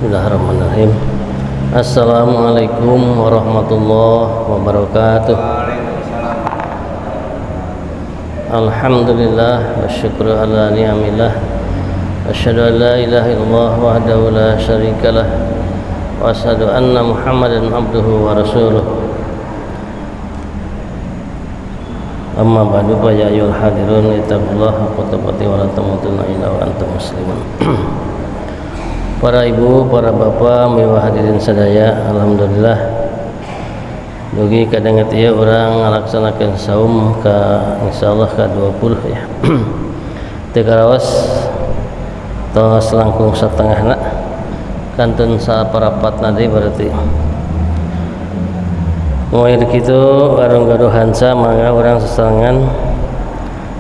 Bismillahirrahmanirrahim. Assalamualaikum warahmatullahi wabarakatuh. Alhamdulillah wa syukru ala ni'amillah. Asyhadu an la ilaha illallah wahdahu la syarikalah wa asyhadu anna Muhammadan abduhu wa rasuluh. Amma ba'du fa ya ayyuhal hadirun ittaqullaha haqqa tuqatih wa la tamutunna illa wa antum muslimun. Para ibu, para bapak, mewah hadirin sadaya, alhamdulillah dugi kadanget ieu urang ngalaksanakeun saum ka insyaallah ka 20 ya. Teu karaos tos langkung satengahna kantun saparapatna deui berarti. Moir kitu garung-garuh hansa mangga urang sesarengan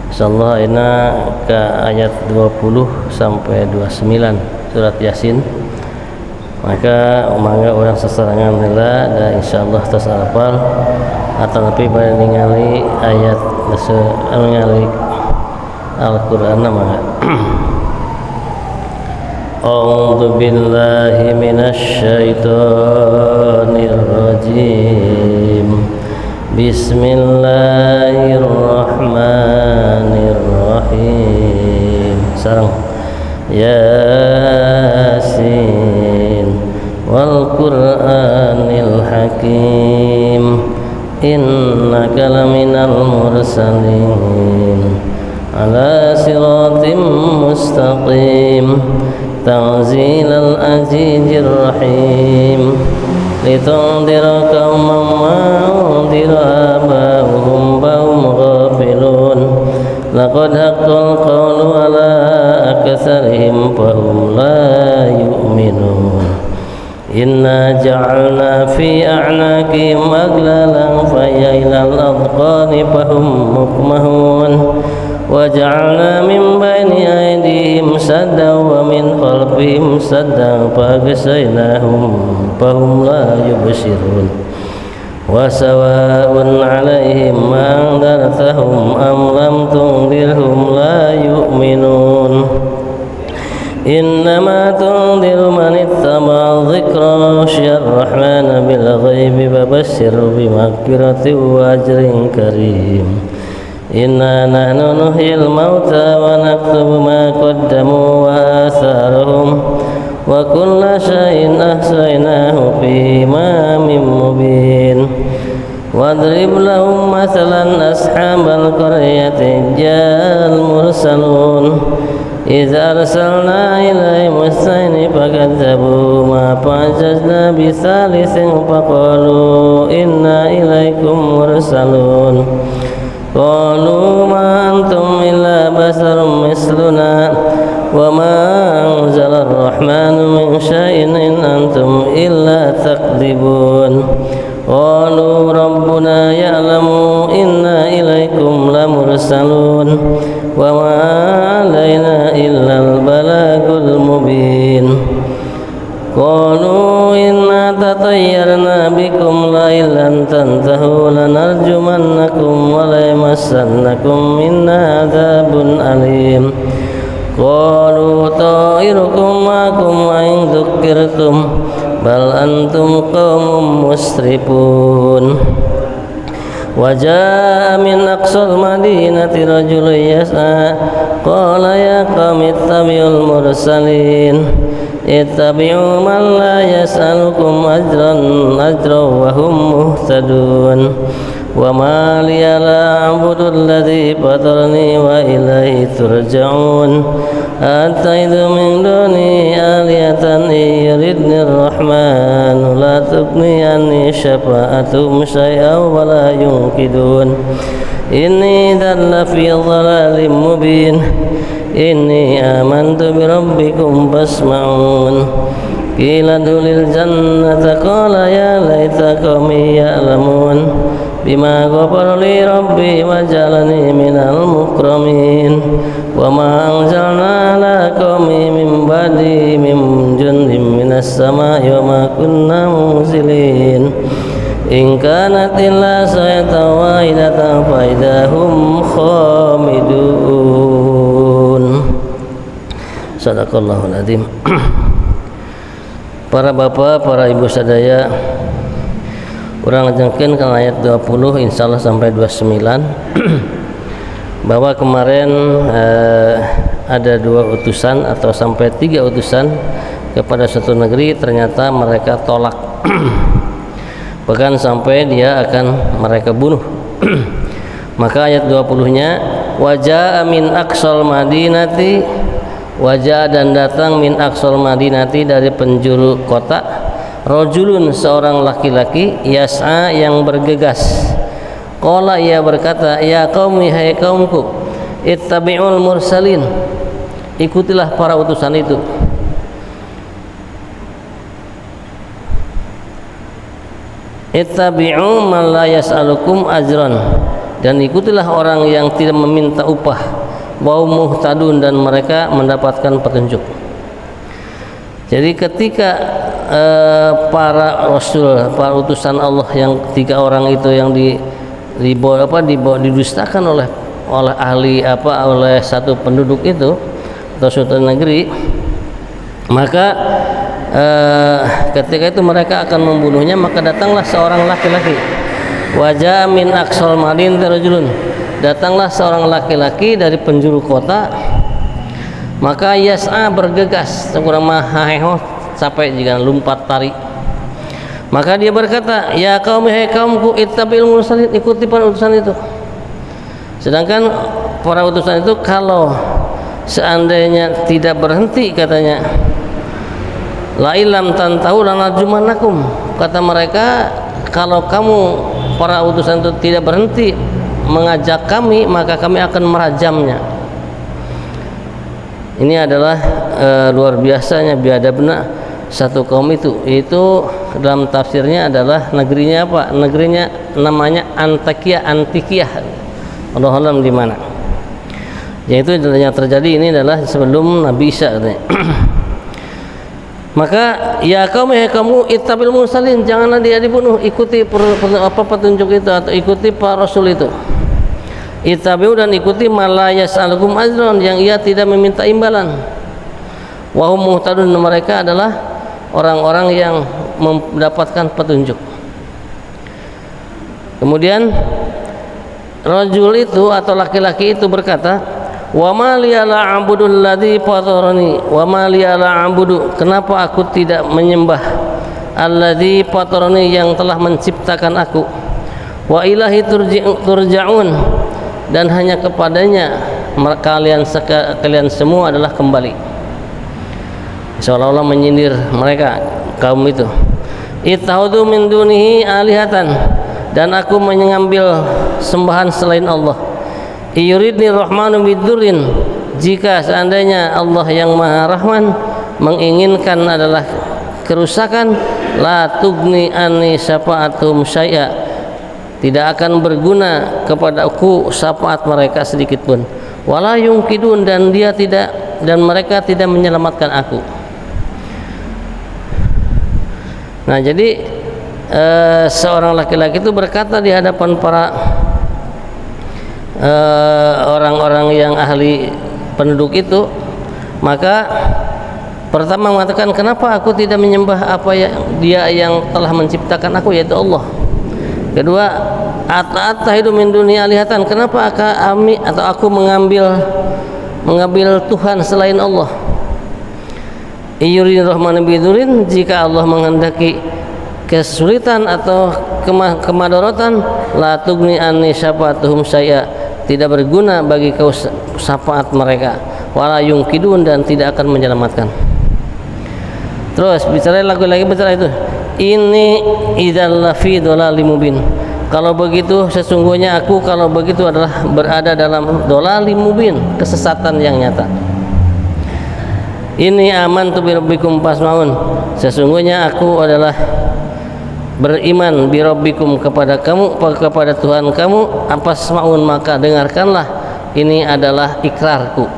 insyaallah ayeuna ka ayat 20 sampai 29 surat Yasin, maka mangga orang sesarangan heula dan insyaallah tos hafal ataupun bade ningali ayat ningali Al-Qur'an mangga. A'udzu billahi minasy syaithanir rajim. Bismillahirrahmanirrahim. Sareng Yasin wal Qur'anil Hakim innaka laminal mursalin ala siratim mustaqim tanzilal azizir rahim litundira qauman ma undira abahum bahum ghafilun laqad haqqal qawlu ala aktsarihim fahum la yu'minun inna ja'alna fi a'naqihim aglalan fahiyya ilal adqani fahum muqmahun wa ja'alna min bayni aydihim saddan wa min khalfihim saddan faghshaynahum fahum la yubsirun wa sawa'un 'alaihim ma andartahum am lam tundirhum la yu'minun innama tundiru man ittaba'a dhikra syar rahman bil ghaibi fabashshir bi maghfiratin wa ajrin karim inna nahnu nuhyil mauta wa naktubu ma qaddamu wa atharahum wa kulla syai'in ahsaynahu fi imamin mubin wadrib lahum mathalan ashabal qaryati ja'al mursalun idza arsalna ilaihim itsnaini fakadzabu ma fa'ajazna bisalisin faqalu inna ilaikum mursalun qalu ma antum illa basarun misluna wa ma anzala ar-rahmanu min syai'in in antum illa takdzibun qalu rabbuna ya'lamu inna ilaikum lamursalun wa ma alaina illa al-balagul mubin qalu inna tatayyarna bikum la illan tantahu lanarjumannakum wa la yamassannakum minna adzabun alim qalu ta'irukum ma'akum wa in dhukkirtum bal antum qaumun musrifun wa jaa'a min aqsal madinati rajulun yas'a qala ya qaumi ittabi'ul mursalin ittabi'u man la yas'alukum ajran wa hum muhtadun wa ma liya la a'budu alladhi fatarani wa ilayhi turja'un ataidu min duni aliyatan yuridni ar-rahman la tughni anni syafa'atuhum syai'an wa la yunqidun inni dhalla fi dhalalin mubin inni amantu bi rabbikum fasma'un qila dulil jannata qala ya laita qaumi ya'lamun bima ghafara li rabbi wa jalani minal mukramin wa ma anzalna ala qaumi min ba'di min jundin minas sama'i wa ma kunna munzilin in kanat illa sayatan wahidatan fa idahum khamidun. Sadaqallahul adzim. Para bapak, para ibu sadaya, urang jengkeun kana ayat 20 insyaallah sampai 29 bahwa kemarin ada 2 utusan atau sampai 3 utusan kepada suatu negeri, ternyata mereka tolak bahkan sampai dia akan mereka bunuh. Maka ayat 20-nya, wajaa min aqsal madinati, wajah dan datang min aqsal madinati dari penjuru kota, rajulun seorang laki-laki, yas'a yang bergegas. Qala ia berkata, ya qaumi hai kaumku, ittabi'ul mursalin, ikutilah para utusan itu. Ittabi'u man la yas'alukum ajran, dan ikutilah orang yang tidak meminta upah, wa muhtadun, dan mereka mendapatkan petunjuk. Jadi ketika para rasul, para utusan Allah yang 3 orang itu yang didustakan oleh ahli oleh satu penduduk itu atau suatu negeri, maka ketika itu mereka akan membunuhnya. Maka datanglah seorang laki-laki, wajah min aqsal madin rajulun, datanglah seorang laki-laki dari penjuru kota, maka yas'a bergegas, kurang mahaheho sampai jika lompat tari. Maka dia berkata, ya qaumi hai kaumku, ittabi'ul mursalin, ikuti para utusan itu. Sedangkan para utusan itu kalau seandainya tidak berhenti, katanya, la ilam tantahu lanarjumanakum, kata mereka, kalau kamu para utusan itu tidak berhenti mengajak kami, maka kami akan merajamnya. Ini adalah luar biasanya biadabna satu kaum itu dalam tafsirnya adalah negerinya apa? Negerinya namanya Antakya, Allahu a'lam di mana. Yaitu yang terjadi ini adalah sebelum Nabi Isa katanya. Maka ya kamu ittabil mursalin, janganlah dia dibunuh, ikuti petunjuk itu atau ikuti para rasul itu. Ittabi'u, dan ikuti malayas alaikum ajron, yang ia tidak meminta imbalan. Wa hum muhtadun, mereka adalah orang-orang yang mendapatkan petunjuk. Kemudian rajul itu atau laki-laki itu berkata, wa ma liya la a'budul ladzi fatarani, wa ma liya la a'budu, kenapa aku tidak menyembah alladzi fatarani, yang telah menciptakan aku, wa ilahi turja'un, dan hanya kepadanya kalian semua adalah kembali. Seolah-olah menyindir mereka kaum itu. Ittakhadhu min dunihi alihatan, dan aku mengambil sembahan selain Allah. Yuridni rahmanu bidurrin, jika seandainya Allah yang Maha Rahman menginginkan adalah kerusakan, la tugni anni syafa'atum syai'a, tidak akan berguna kepadaku syafaat mereka sedikit pun. Wala yungkidun, dan mereka tidak menyelamatkan aku. Nah, jadi seorang laki-laki itu berkata di hadapan para orang-orang yang ahli penduduk itu, maka pertama mengatakan, kenapa aku tidak menyembah apa dia yang telah menciptakan aku, yaitu Allah. Kedua, at-tahidu min duni alihatan, kenapa kami atau aku mengambil Tuhan selain Allah. Iyurin rahman bidurin, jika Allah menghendaki kesulitan atau kemadorotan, la tugni anni syafa'atuhum syai'a, tidak berguna bagi kau syafaat mereka, wala yungkidun, dan tidak akan menyelamatkan. Terus bicara lagi bicara itu, ini idzal lafi dhalalim mubin, kalau begitu sesungguhnya aku kalau begitu adalah berada dalam dhalalim mubin, kesesatan yang nyata. Ini amantu bi rabbikum fasma'un, sesungguhnya aku adalah beriman bi rabbikum kepada kamu, kepada Tuhan kamu, fasma'un, maka dengarkanlah, ini adalah ikrarku.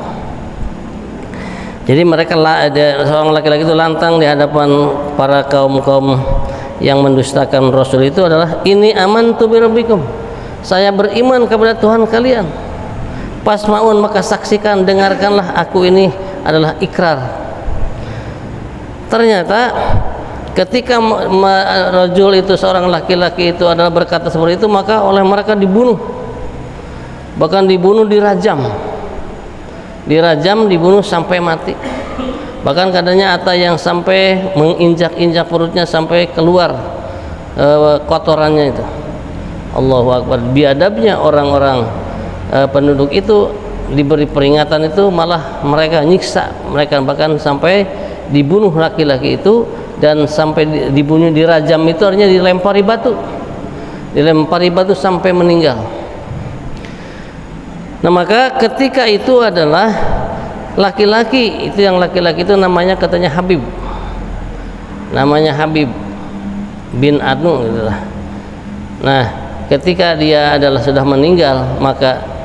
Jadi mereka ada seorang laki-laki itu lantang di hadapan para kaum-kaum yang mendustakan Rasul itu adalah, ini amantu bi rabbikum, saya beriman kepada Tuhan kalian, fasma'un, maka saksikan, dengarkanlah, aku ini adalah ikrar. Ternyata ketika rajul itu, seorang laki-laki itu adalah berkata seperti itu, maka oleh mereka dibunuh, bahkan dibunuh, dirajam, dibunuh sampai mati. Bahkan kadangnya ada yang sampai menginjak-injak perutnya sampai keluar kotorannya itu. Allahu Akbar. Biadabnya orang-orang penduduk itu diberi peringatan itu malah mereka nyiksa mereka, bahkan sampai dibunuh laki-laki itu, dan sampai dibunuh, dirajam itu artinya dilempari batu sampai meninggal. Nah, maka ketika itu adalah laki-laki itu, yang laki-laki itu namanya katanya Habib bin Adnu gitu lah. Nah, ketika dia adalah sudah meninggal, maka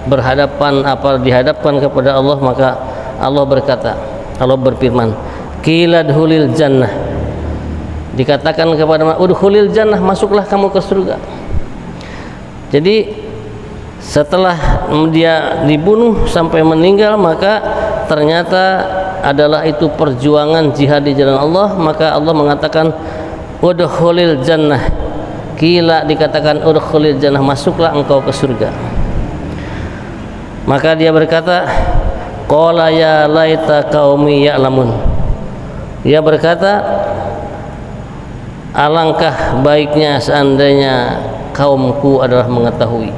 dihadapkan kepada Allah, maka Allah berfirman, qila dhulil jannah, dikatakan kepada udkhulil jannah, masuklah kamu ke surga. Jadi setelah dia dibunuh sampai meninggal, maka ternyata adalah itu perjuangan jihad di jalan Allah. Maka Allah mengatakan udkhulil jannah, qila dikatakan udkhulil jannah, masuklah engkau ke surga. Maka dia berkata, qala ya laita qaumi ya'lamun, dia berkata, alangkah baiknya seandainya kaumku adalah mengetahui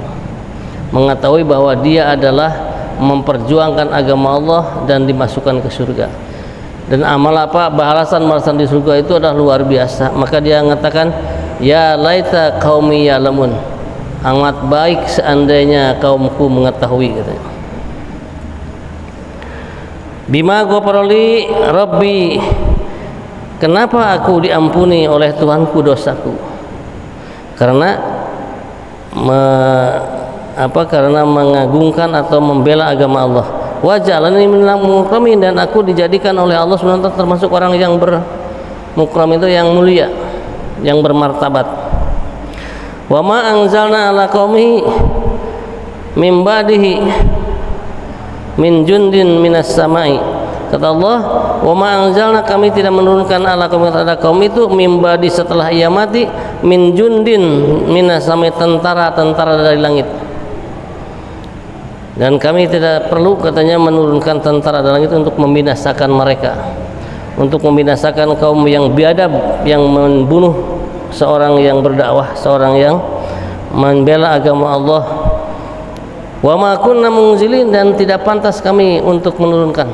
bahwa dia adalah memperjuangkan agama Allah dan dimasukkan ke surga. Dan amal apa, balasan di surga itu adalah luar biasa. Maka dia mengatakan, ya laita qaumi ya'lamun, amat baik seandainya kaumku mengetahui, katanya. Bima ghafarali rabbi, kenapa aku diampuni oleh Tuhanku dosaku? Karena karena mengagungkan atau membela agama Allah. Wa ja'alani minal mukramin, dan aku dijadikan oleh Allah SWT termasuk orang yang bermukram, itu yang mulia, yang bermartabat. Wa ma anzalna ala qaumihi min ba'dihi min jundin minas samai. Kata Allah, wa ma anzalna, kami tidak menurunkan ala kaum itu mimbadi, setelah ia mati, min jundin minas samai, tentara dari langit. Dan kami tidak perlu, katanya, menurunkan tentara dari langit untuk membinasakan mereka, untuk membinasakan kaum yang biadab, yang membunuh seorang yang berdakwah, seorang yang membela agama Allah. Wa ma kunna munzilin, dan tidak pantas kami untuk menurunkan.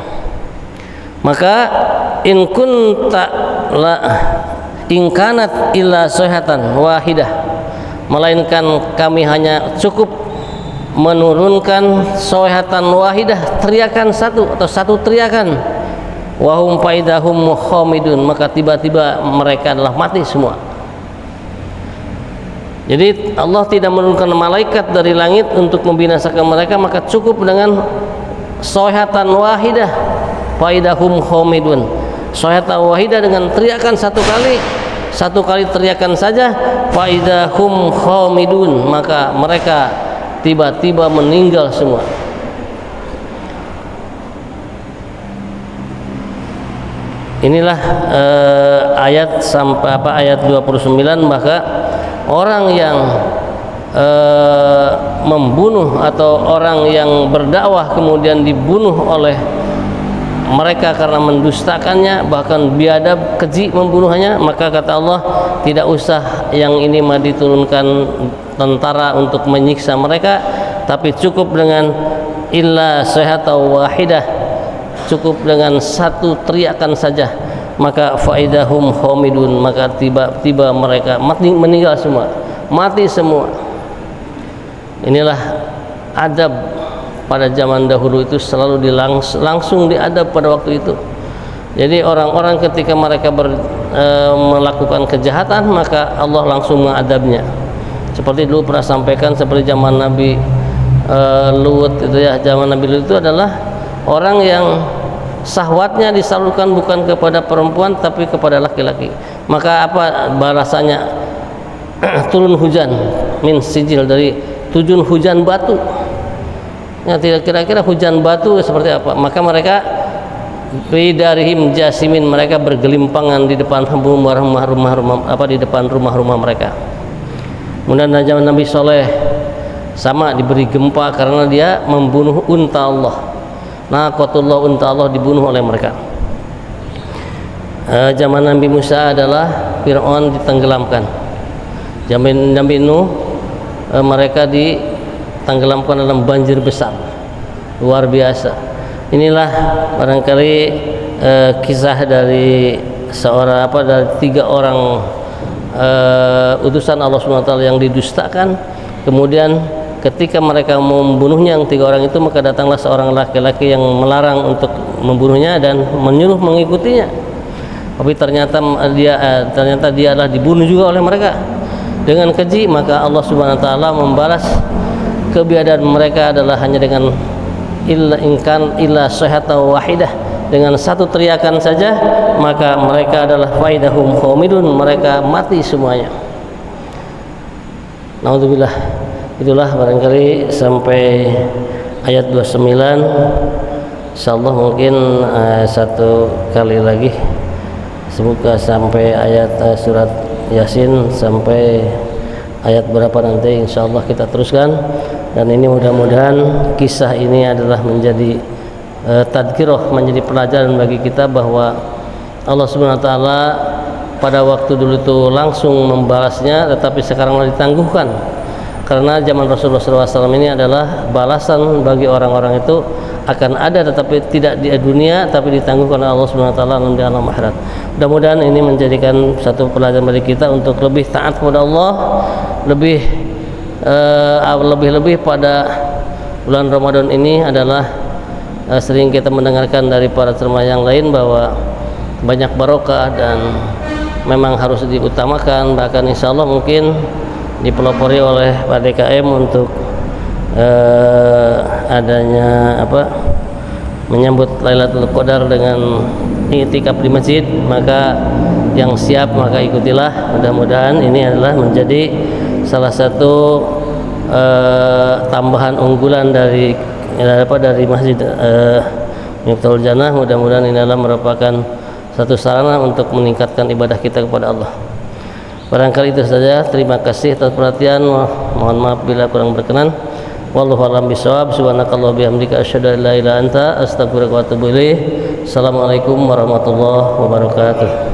Maka in kanat illa sayhatan wahidah, melainkan kami hanya cukup menurunkan sayhatan wahidah, teriakan satu atau satu teriakan, wahum faidahum khamidun, maka tiba-tiba mereka adalah mati semua. Jadi Allah tidak menurunkan malaikat dari langit untuk membinasakan mereka, maka cukup dengan sayhatan wahidah, faidahum khamidun. Sayhatan wahidah, dengan teriakan satu kali teriakan saja, faidahum khamidun, maka mereka tiba-tiba meninggal semua. Inilah ayat sampai ayat 29. Maka orang yang membunuh atau orang yang berdakwah kemudian dibunuh oleh mereka karena mendustakannya, bahkan biadab, keji membunuhnya, maka kata Allah, tidak usah yang ini mah diturunkan tentara untuk menyiksa mereka, tapi cukup dengan illa sayhatan wahidah, cukup dengan satu teriakan saja, maka faidahum khamidun, maka tiba-tiba mereka meninggal semua, mati semua. Inilah adab pada zaman dahulu, itu selalu langsung diadab pada waktu itu. Jadi orang-orang ketika mereka melakukan kejahatan, maka Allah langsung mengadabnya. Seperti dulu pernah sampaikan, seperti zaman Nabi Lut itu ya, zaman Nabi Lut itu adalah orang yang syahwatnya disalurkan bukan kepada perempuan tapi kepada laki-laki. Maka apa balasannya? Turun hujan min sijil, dari turun hujan batu. Ya, tidak kira-kira hujan batu seperti apa? Maka mereka fi darihim jasimin, mereka bergelimpangan di depan rumah-rumah di depan rumah-rumah mereka. Kemudian zaman Nabi Soleh sama diberi gempa karena dia membunuh unta Allah. Naqatullah, unta Allah dibunuh oleh mereka. Zaman Nabi Musa adalah Fir'aun ditenggelamkan. Zaman Nabi Nuh mereka ditenggelamkan dalam banjir besar luar biasa. Inilah barangkali kisah dari dari 3 orang utusan Allah SWT yang didustakan. Kemudian ketika mereka membunuhnya yang 3 orang itu, maka datanglah seorang laki-laki yang melarang untuk membunuhnya dan menyuruh mengikutinya. Tapi ternyata dia adalah dibunuh juga oleh mereka dengan keji. Maka Allah Subhanahu wa taala membalas kebiadaan mereka adalah hanya dengan illa sayhatan wahidah, dengan satu teriakan saja, maka mereka adalah faidahum khamidun, mereka mati semuanya. Naudzubillah. Itulah barangkali sampai ayat 29. Insyaallah mungkin satu kali lagi semoga sampai ayat surat Yasin, sampai ayat berapa nanti insyaallah kita teruskan. Dan ini mudah-mudahan kisah ini adalah menjadi tadkirah, menjadi pelajaran bagi kita bahwa Allah Subhanahu wa taala pada waktu dulu itu langsung membalasnya, tetapi sekarang ditangguhkan. Karena zaman Rasulullah SAW ini adalah balasan bagi orang-orang itu akan ada, tetapi tidak di dunia, tapi ditangguhkan oleh Allah Subhanahu wa taala di alam akhirat. Mudah-mudahan ini menjadikan satu pelajaran bagi kita untuk lebih taat kepada Allah, lebih pada bulan Ramadan ini adalah sering kita mendengarkan dari para ceramah yang lain bahwa banyak barokah dan memang harus diutamakan. Bahkan insya Allah mungkin dipelopori oleh Pak DKM untuk adanya menyambut Lailatul Qadar dengan i'tikaf di masjid. Maka yang siap maka ikutilah. Mudah-mudahan ini adalah menjadi salah satu tambahan unggulan dari Masjid Miftahul Jannah. Mudah-mudahan ini adalah merupakan satu sarana untuk meningkatkan ibadah kita kepada Allah. Barangkali itu saja. Terima kasih atas perhatian. Mohon maaf bila kurang berkenan. Wallahu a'lam bishawab. Subhanakallah bihamdika asyhadu an la ilaha illa anta astaghfiruka wa atubu ilaik. Assalamualaikum warahmatullahi wabarakatuh.